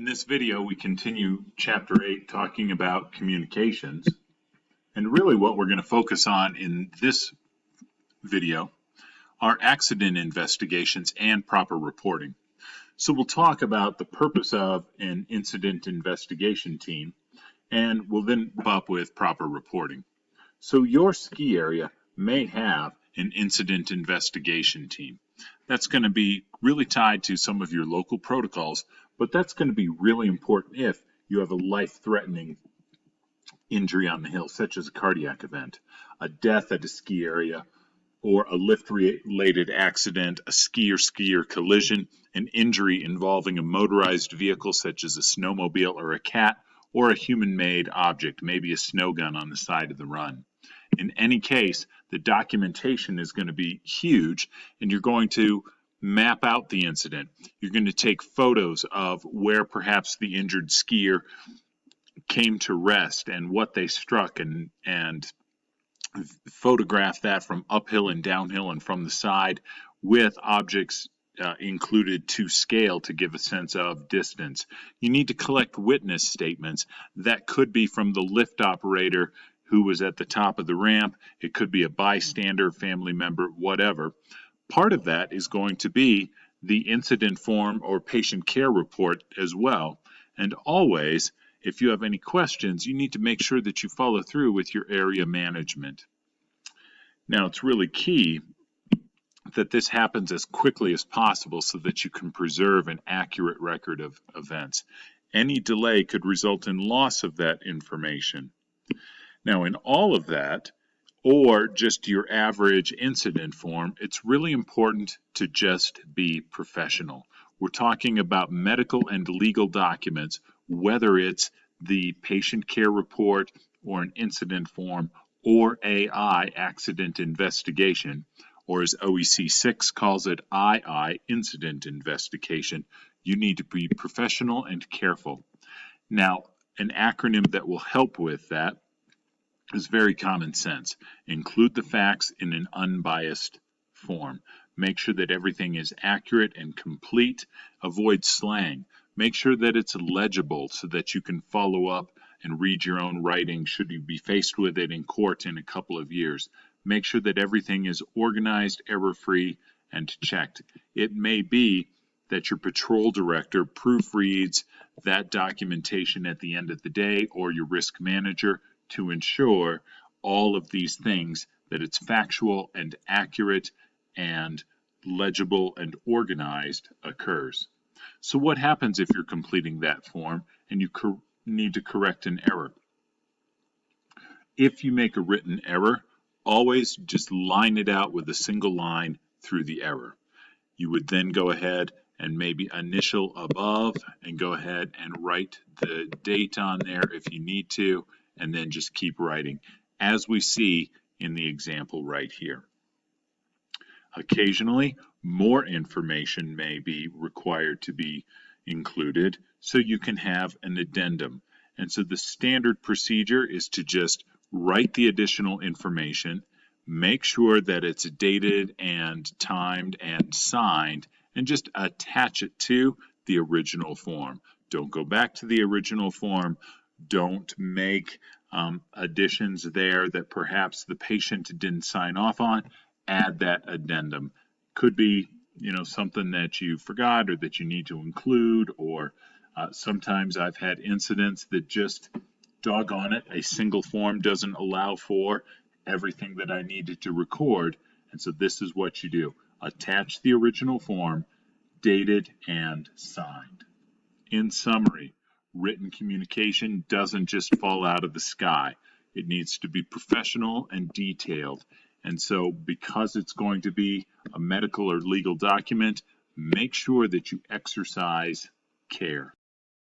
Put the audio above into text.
In this video, we continue Chapter 8 talking about communications. And really what we're going to focus on in this video are accident investigations and proper reporting. So we'll talk about the purpose of an incident investigation team, and we'll then come up with proper reporting. So your ski area may have an incident investigation team. That's going to be really tied to some of your local protocols, but that's going to be really important if you have a life-threatening injury on the hill, such as a cardiac event, a death at a ski area, or a lift-related accident, a skier collision, an injury involving a motorized vehicle such as a snowmobile or a cat, or a human-made object, maybe a snow gun on the side of the run. In any case, the documentation is going to be huge, and you're going to map out the incident. You're going to take photos of where perhaps the injured skier came to rest and what they struck, and photograph that from uphill and downhill and from the side with objects included to scale to give a sense of distance. You need to collect witness statements. That could be from the lift operator who was at the top of the ramp. It could be a bystander, family member, whatever. Part of that is going to be the incident form or patient care report as well. And always, if you have any questions, you need to make sure that you follow through with your area management. Now, it's really key that this happens as quickly as possible so that you can preserve an accurate record of events. Any delay could result in loss of that information. Now, in all of that, or just your average incident form, it's really important to just be professional. We're talking about medical and legal documents, whether it's the patient care report or an incident form or AI, accident investigation, or as OEC 6 calls it, II, incident investigation. You need to be professional and careful. Now, an acronym that will help with that is very common sense. Include the facts in an unbiased form. Make sure that everything is accurate and complete. Avoid slang. Make sure that it's legible so that you can follow up and read your own writing should you be faced with it in court in a couple of years. Make sure that everything is organized, error-free, and checked. It may be that your patrol director proofreads that documentation at the end of the day, or your risk manager, to ensure all of these things, that it's factual and accurate and legible and organized, occurs. So what happens if you're completing that form and you need to correct an error? If you make a written error, always just line it out with a single line through the error. You would then go ahead and maybe initial above and go ahead and write the date on there if you need to, and then just keep writing, as we see in the example right here. Occasionally, more information may be required to be included, so you can have an addendum. And so the standard procedure is to just write the additional information, make sure that it's dated and timed and signed, and just attach it to the original form. Don't go back to the original form. Don't make additions there that perhaps the patient didn't sign off on. Add that addendum. Could be, something that you forgot or that you need to include, or sometimes I've had incidents that just, doggone it, a single form doesn't allow for everything that I needed to record, and so this is what you do. Attach the original form, dated and signed. In summary, written communication doesn't just fall out of the sky. It needs to be professional and detailed. And so because it's going to be a medical or legal document, make sure that you exercise care.